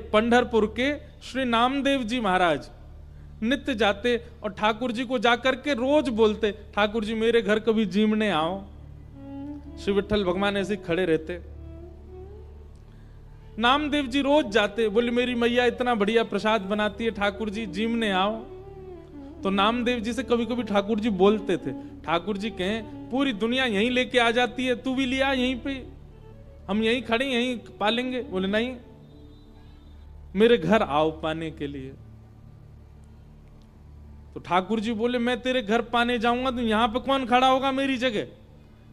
पंढरपुर के श्री नामदेव जी महाराज नित्य जाते और ठाकुर जी को जाकर के रोज बोलते, ठाकुर जी मेरे घर कभी जीमने आओ। श्री विठ्ठल भगवान ऐसे खड़े रहते। नामदेव जी रोज जाते, बोले मेरी मैया इतना बढ़िया प्रसाद बनाती है, ठाकुर जी जीमने आओ। तो नामदेव जी से कभी कभी ठाकुर जी बोलते थे, ठाकुर जी कहें पूरी दुनिया यहीं लेके आ जाती है, तू भी लिया यहीं पे, हम यहीं खड़े यहीं पालेंगे। बोले नहीं, मेरे घर आओ पाने के लिए। तो ठाकुर जी बोले मैं तेरे घर पाने जाऊंगा तो यहां पे कौन खड़ा होगा मेरी जगह,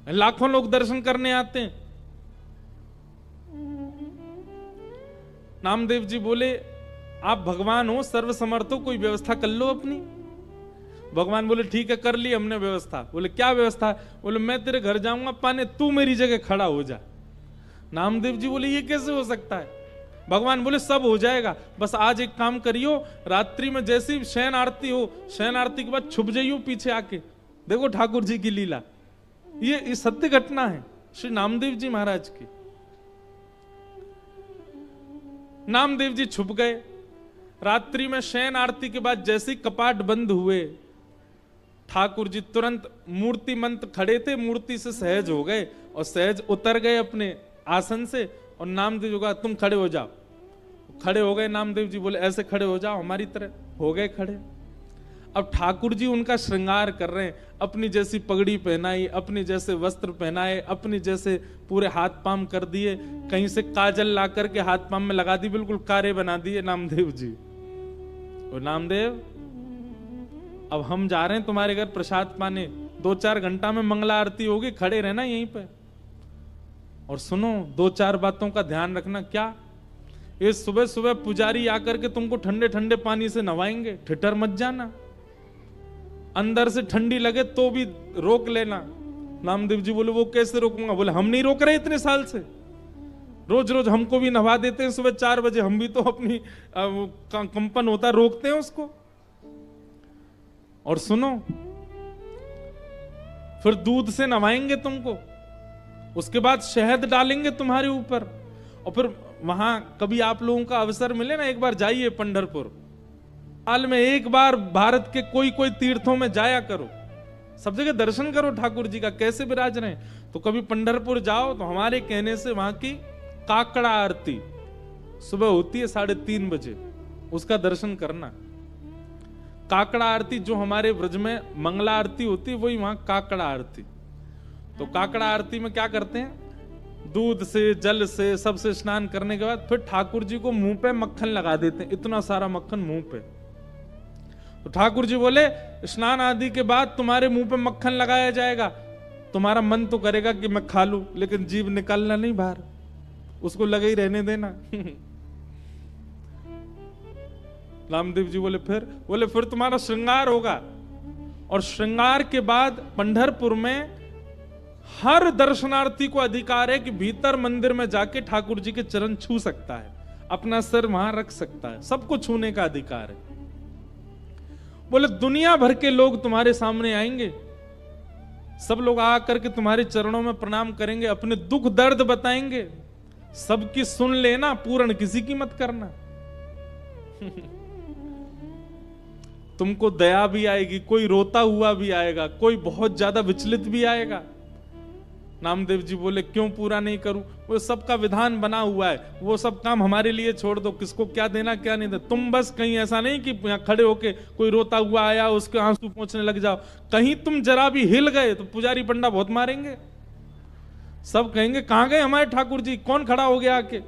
लाखों लोग दर्शन करने आते हैं। नामदेव जी बोले आप भगवान हो, सर्वसमर्थ हो, कोई व्यवस्था कर लो अपनी। भगवान बोले ठीक है कर ली हमने व्यवस्था। बोले क्या व्यवस्था? बोले मैं तेरे घर जाऊंगा पाने, तू मेरी जगह खड़ा हो जा। नामदेव जी बोले ये कैसे हो सकता है? भगवान बोले सब हो जाएगा, बस आज एक काम करियो, रात्रि में जैसी शयन आरती हो, शयन आरती के बाद छुप जाइयो पीछे आके। देखो ठाकुर जी की लीला, ये सत्य घटना है श्री नामदेव जी महाराज की। नामदेव जी छुप गए। रात्रि में शयन आरती के बाद जैसे कपाट बंद हुए, ठाकुर जी तुरंत मूर्ति मंत्र खड़े थे, मूर्ति से सहज हो गए और सहज उतर गए अपने आसन से। और नामदेव जी कहा तुम खड़े हो जाओ। खड़े हो गए। नामदेव जी बोले ऐसे खड़े हो जाओ हमारी तरह। हो गए खड़े। अब ठाकुर जी उनका श्रृंगार कर रहे हैं, अपनी जैसी पगड़ी पहनाई, अपनी जैसे वस्त्र पहनाए, अपनी जैसे पूरे हाथ पांव कर दिए, कहीं से काजल ला करके हाथ पांव में लगा दी, बिल्कुल कारे बना दिए नामदेव जी। और नामदेव अब हम जा रहे हैं तुम्हारे घर प्रसाद पाने, 2-4 घंटा में मंगला आरती होगी, खड़े रहना यहीं पे। और सुनो 2-4 बातों का ध्यान रखना। क्या? ये सुबह सुबह पुजारी आकर के तुमको ठंडे ठंडे पानी से नवाएंगे, ठिठर मत जाना, अंदर से ठंडी लगे तो भी रोक लेना। नामदेव जी बोले वो कैसे रोकूंगा? बोले हम नहीं रोक रहे इतने साल से, रोज रोज हमको भी नवा देते हैं सुबह 4 बजे, हम भी तो अपनी कंपन होता रोकते हैं उसको। और सुनो फिर दूध से नवाएंगे तुमको, उसके बाद शहद डालेंगे तुम्हारे ऊपर। और फिर वहां कभी आप लोगों का अवसर मिले ना, एक बार जाइए पंढरपुर, साल में एक बार भारत के कोई कोई तीर्थों में जाया करो, सब जगह दर्शन करो ठाकुर जी का कैसे विराज रहे हैं। तो कभी पंढरपुर जाओ तो हमारे कहने से वहां की काकड़ा आरती सुबह होती है 3:30 बजे, उसका दर्शन करना। काकड़ा आरती जो हमारे ब्रज में मंगला आरती होती है, वही वहां काकड़ा आरती। तो काकड़ा आरती में क्या करते हैं, दूध से जल से सबसे स्नान करने के बाद फिर ठाकुर जी को मुंह पे मक्खन लगा देते हैं, इतना सारा मक्खन मुंह पे। तो ठाकुर जी बोले स्नान आदि के बाद तुम्हारे मुंह पे मक्खन लगाया जाएगा, तुम्हारा मन तो करेगा कि मैं खा लूं, लेकिन जीभ निकालना नहीं बाहर, उसको लगे ही रहने देना। रामदेव जी बोले फिर तुम्हारा श्रृंगार होगा। और श्रृंगार के बाद पंढरपुर में हर दर्शनार्थी को अधिकार है कि भीतर मंदिर में जाके ठाकुर जी के चरण छू सकता है, अपना सिर वहां रख सकता है, सबको छूने का अधिकार है। बोले दुनिया भर के लोग तुम्हारे सामने आएंगे, सब लोग आकर के तुम्हारे चरणों में प्रणाम करेंगे, अपने दुख दर्द बताएंगे, सबकी सुन लेना, पूर्ण किसी की मत करना। तुमको दया भी आएगी, कोई रोता हुआ भी आएगा, कोई बहुत ज्यादा विचलित भी आएगा। नामदेव जी बोले क्यों पूरा नहीं करूं? वो सबका विधान बना हुआ है, वो सब काम हमारे लिए छोड़ दो, किसको क्या देना क्या नहीं देना। तुम बस कहीं ऐसा नहीं कि यहाँ खड़े होके कोई रोता हुआ आया उसके आंसू पोंछने लग जाओ, कहीं तुम जरा भी हिल गए तो पुजारी पंडा बहुत मारेंगे, सब कहेंगे कहां गए हमारे ठाकुर जी, कौन खड़ा हो गया आके।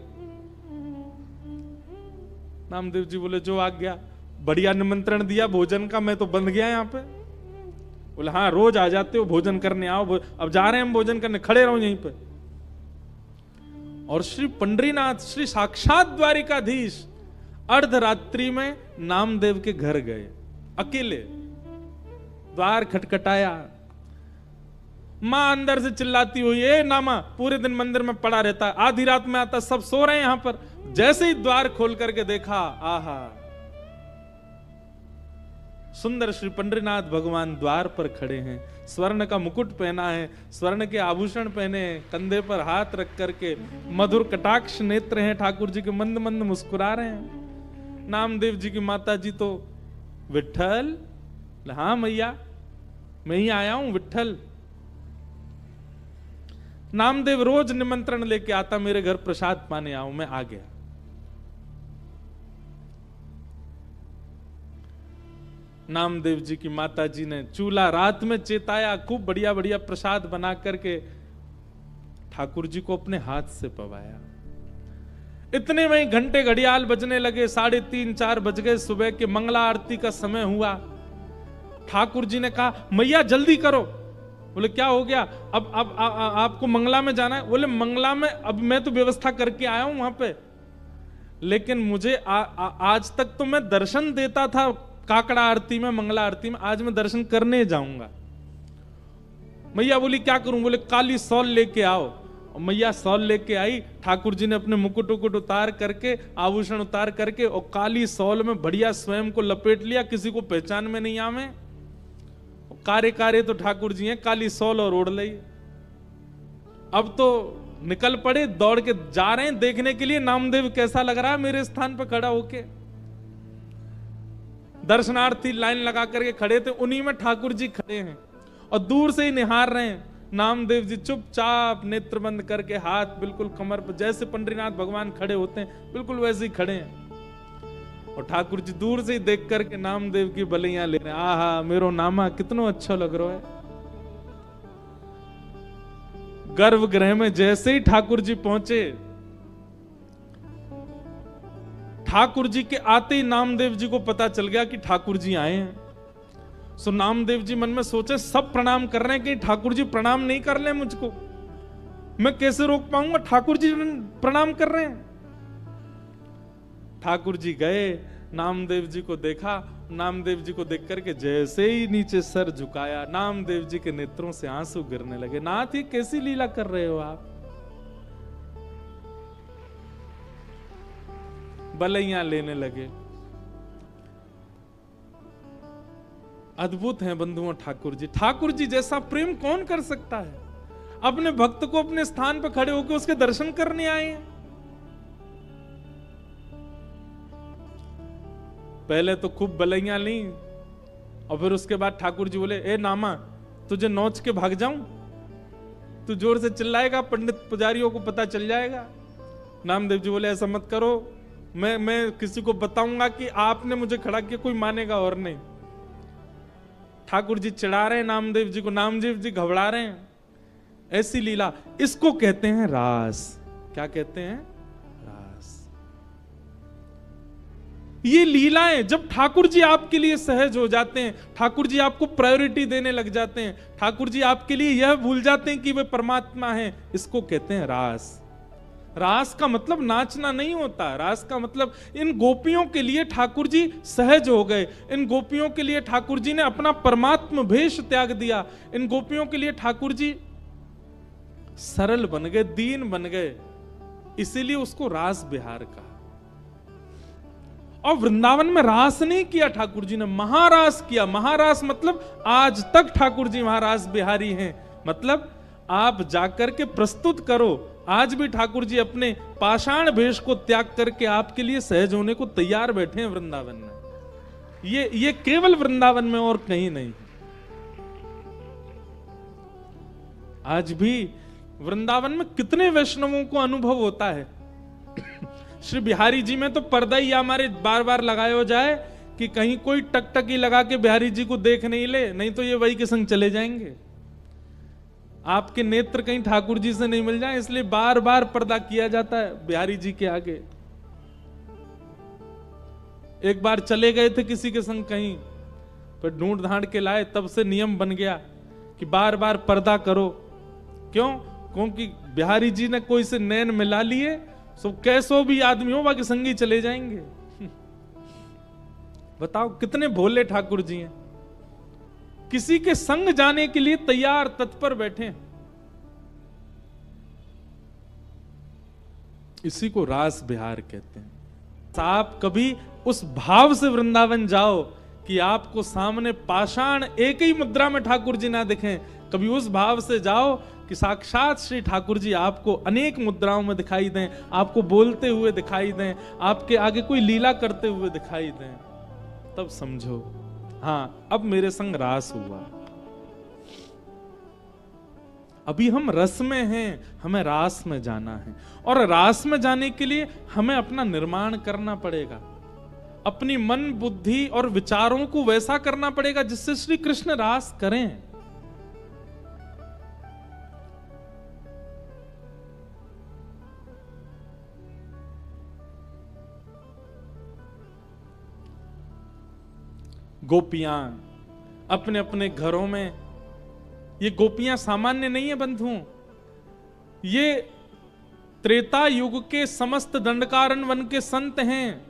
नामदेव जी बोले जो आ गया, बढ़िया निमंत्रण दिया भोजन का, मैं तो बंध गया यहाँ पे। बोले हाँ रोज आ जाते हो भोजन करने, आओ अब जा रहे हैं हम भोजन करने, खड़े रहो यहीं पे। और श्री पंडरीनाथ श्री साक्षात द्वारिकाधीश अर्धरात्रि में नामदेव के घर गए, अकेले द्वार खटखटाया, मां अंदर से चिल्लाती हुई ए नामा पूरे दिन मंदिर में पड़ा रहता है, आधी रात में आता, सब सो रहे हैं यहां पर। जैसे ही द्वार खोल करके देखा, आहा सुंदर श्री पंडरीनाथ भगवान द्वार पर खड़े हैं, स्वर्ण का मुकुट पहना है, स्वर्ण के आभूषण पहने हैं, कंधे पर हाथ रख करके मधुर कटाक्ष नेत्र हैं ठाकुर जी के, मंद मंद मुस्कुरा रहे हैं। नामदेव जी की माता जी तो विट्ठल, हाँ मैया मैं ही आया हूं विट्ठल। नामदेव रोज निमंत्रण लेके आता, मेरे घर प्रसाद पाने आओ, मैं आ गया। नामदेव जी की माता जी ने चूल्हा रात में चेताया, खूब बढ़िया बढ़िया प्रसाद बना करके ठाकुर जी को अपने हाथ से पवाया। इतने में घंटे घड़ियाल बजने लगे, 3:30-4 बज गए, सुबह के मंगला आरती का समय हुआ। ठाकुर जी ने कहा मैया जल्दी करो। बोले क्या हो गया? अब आपको मंगला में जाना है? बोले मंगला में अब मैं तो व्यवस्था करके आया हूं वहां पे, लेकिन मुझे आज तक तो मैं दर्शन देता था काकड़ा आरती में, मंगला आरती में, आज मैं दर्शन करने जाऊंगा। मैया बोली क्या करूं? बोले काली सॉल लेके आओ। और मैया सॉल लेके आई। ठाकुर जी ने अपने मुकुट उकुट उतार करके, आभूषण उतार करके, और काली सॉल में बढ़िया स्वयं को लपेट लिया, किसी को पहचान में नहीं आवे। कारे कारे तो ठाकुर जी हैं, काली सॉल और ओढ़ ली। अब तो निकल पड़े, दौड़ के जा रहे हैं देखने के लिए नामदेव कैसा लग रहा है मेरे स्थान पर खड़ा होके। दर्शनार्थी लाइन लगा करके खड़े थे, उन्हीं में ठाकुर जी खड़े हैं और दूर से ही निहार रहे हैं। नामदेव जी चुपचाप नेत्र बंद करके, हाथ बिल्कुल कमर पर, जैसे पंडरीनाथ भगवान खड़े होते हैं बिल्कुल वैसे ही खड़े हैं। और ठाकुर जी दूर से ही देख करके नामदेव की बलियां ले रहे हैं। आहा मेरो नामा कितना अच्छा लग रहा है। गर्भगृह में जैसे ही ठाकुर जी पहुंचे, ठाकुर जी के आते ही नामदेव जी को पता चल गया कि ठाकुर जी आए हैं। सो नामदेव जी मन में सोचे सब प्रणाम कर रहे हैं, कि ठाकुर जी प्रणाम नहीं कर ले मुझको, मैं कैसे रोक पाऊंगा? ठाकुर जी प्रणाम कर रहे हैं। ठाकुर जी गए, नामदेव जी को देखा, नामदेव जी को देख करके जैसे ही नीचे सर झुकाया, नामदेव जी के नेत्रों से आंसू गिरने लगे। नाथ ये कैसी लीला कर रहे हो आप? बलैया लेने लगे। अद्भुत हैं बंधुओं ठाकुर जी। ठाकुर जी जैसा प्रेम कौन कर सकता है? अपने भक्त को अपने स्थान पर खड़े होकर उसके दर्शन करने आए हैं। पहले तो खूब बलैया ली, और फिर उसके बाद ठाकुर जी बोले ए नामा तुझे नोच के भाग जाऊं? तू जोर से चिल्लाएगा, पंडित पुजारियों को पता चल जाएगा। नामदेव जी बोले ऐसा मत करो, मैं किसी को बताऊंगा कि आपने मुझे खड़ा किया, कोई मानेगा और नहीं। ठाकुर जी चिढ़ा रहे हैं नामदेव जी को, नामदेव जी घबरा रहे हैं। ऐसी लीला, इसको कहते हैं रास। क्या कहते हैं? रास। ये लीलाएं जब ठाकुर जी आपके लिए सहज हो जाते हैं, ठाकुर जी आपको प्रायोरिटी देने लग जाते हैं, ठाकुर जी आपके लिए यह भूल जाते हैं कि वे परमात्मा हैं, इसको कहते हैं रास। रास का मतलब नाचना नहीं होता। रास का मतलब इन गोपियों के लिए ठाकुर जी सहज हो गए। इन गोपियों के लिए ठाकुर जी ने अपना परमात्म भेष त्याग दिया। इन गोपियों के लिए ठाकुर जी सरल बन गए, दीन बन गए, इसीलिए उसको रास बिहार कहा। और वृंदावन में रास नहीं किया ठाकुर जी ने, महारास किया। महारास मतलब आज तक ठाकुर जी महारास बिहारी हैं। मतलब आप जाकर के प्रस्तुत करो, आज भी ठाकुर जी अपने पाषाण भेष को त्याग करके आपके लिए सहज होने को तैयार बैठे हैं वृंदावन में। ये केवल वृंदावन में और कहीं नहीं। आज भी वृंदावन में कितने वैष्णवों को अनुभव होता है। श्री बिहारी जी में तो पर्दा ही हमारे बार बार लगाया हो जाए कि कहीं कोई टकटकी लगा के बिहारी जी को देख नहीं ले, नहीं तो ये वही के संग चले जाएंगे। आपके नेत्र कहीं ठाकुर जी से नहीं मिल जाए, इसलिए बार बार पर्दा किया जाता है बिहारी जी के आगे। एक बार चले गए थे किसी के संग कहीं, फिर ढूंढ ढांड के लाए, तब से नियम बन गया कि बार बार पर्दा करो। क्यों? क्योंकि बिहारी जी ने कोई से नैन मिला लिए, सो कैसो भी आदमी हो बाकी संगी चले जाएंगे। बताओ कितने भोले ठाकुर जी हैं, किसी के संग जाने के लिए तैयार तत्पर बैठे। इसी को रास बिहार कहते हैं। आप कभी उस भाव से वृंदावन जाओ कि आपको सामने पाषाण एक ही मुद्रा में ठाकुर जी ना दिखें, कभी उस भाव से जाओ कि साक्षात श्री ठाकुर जी आपको अनेक मुद्राओं में दिखाई दें, आपको बोलते हुए दिखाई दें, आपके आगे कोई लीला करते हुए दिखाई दें, तब समझो हाँ अब मेरे संग रास हुआ। अभी हम रस में हैं, हमें रास में जाना है, और रास में जाने के लिए हमें अपना निर्माण करना पड़ेगा, अपनी मन बुद्धि और विचारों को वैसा करना पड़ेगा जिससे श्री कृष्ण रास करें। गोपियां अपने अपने घरों में, ये गोपियां सामान्य नहीं है बंधुओं, ये त्रेता युग के समस्त दंडकारण्य वन के संत हैं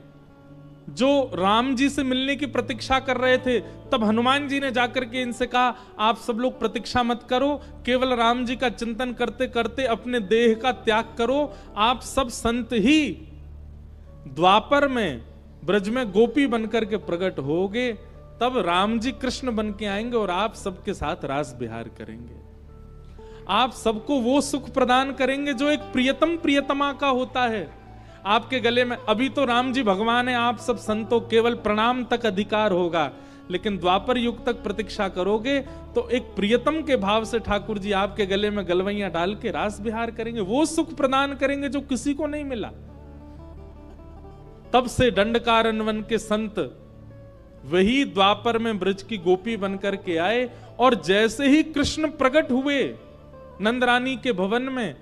जो राम जी से मिलने की प्रतीक्षा कर रहे थे। तब हनुमान जी ने जाकर के इनसे कहा आप सब लोग प्रतीक्षा मत करो, केवल राम जी का चिंतन करते करते अपने देह का त्याग करो, आप सब संत ही द्वापर में ब्रज में गोपी बनकर के प्रकट होगे, तब राम जी कृष्ण बन के आएंगे और आप सबके साथ रास विहार करेंगे, आप सबको वो सुख प्रदान करेंगे जो एक प्रियतम प्रियतमा का होता है आपके गले में। अभी तो राम जी भगवान है, आप सब संतों केवल प्रणाम तक अधिकार होगा, लेकिन द्वापर युग तक प्रतीक्षा करोगे तो एक प्रियतम के भाव से ठाकुर जी आपके गले में गलवैया डाल के रास विहार करेंगे, वो सुख प्रदान करेंगे जो किसी को नहीं मिला। तब से दंडकारण्य वन के संत वही द्वापर में ब्रज की गोपी बनकर के आए, और जैसे ही कृष्ण प्रकट हुए नंदरानी के भवन में,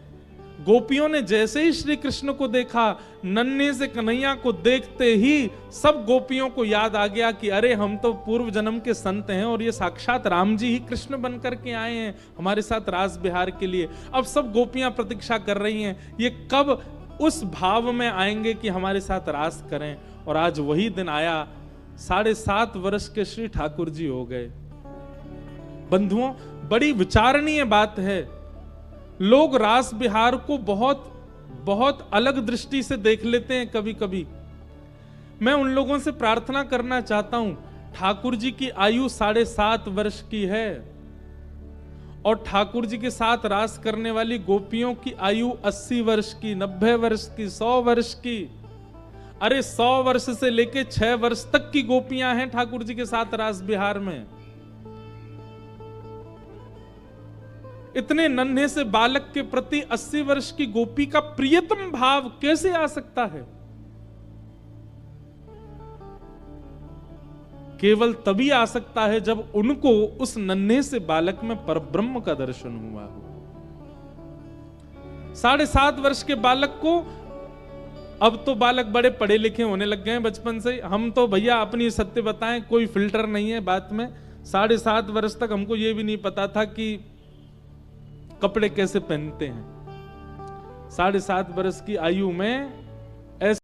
गोपियों ने जैसे ही श्री कृष्ण को देखा, नन्हे से कन्हैया को देखते ही सब गोपियों को याद आ गया कि अरे हम तो पूर्व जन्म के संत हैं और ये साक्षात राम जी ही कृष्ण बनकर के आए हैं हमारे साथ रास विहार के लिए। अब सब गोपियां प्रतीक्षा कर रही हैं ये कब उस भाव में आएंगे कि हमारे साथ रास करें, और आज वही दिन आया। 7.5 वर्ष के श्री ठाकुर जी हो गए। बंधुओं, बड़ी विचारणीय बात है, लोग रास विहार को बहुत बहुत अलग दृष्टि से देख लेते हैं कभी कभी। मैं उन लोगों से प्रार्थना करना चाहता हूं, ठाकुर जी की आयु 7.5 वर्ष की है और ठाकुर जी के साथ रास करने वाली गोपियों की आयु 80 वर्ष की, 90 वर्ष की, 100 वर्ष की। अरे 100 वर्ष से लेके 6 वर्ष तक की गोपियां हैं ठाकुर जी के साथ रास विहार में। इतने नन्हे से बालक के प्रति 80 वर्ष की गोपी का प्रियतम भाव कैसे आ सकता है? केवल तभी आ सकता है जब उनको उस नन्हे से बालक में परब्रह्म का दर्शन हुआ हो। 7.5 वर्ष के बालक को, अब तो बालक बड़े पढ़े लिखे होने लग गए हैं बचपन से, हम तो भैया अपनी सत्य बताएं, कोई फिल्टर नहीं है बात में। 7.5 वर्ष तक हमको ये भी नहीं पता था कि कपड़े कैसे पहनते हैं। 7.5 वर्ष की आयु में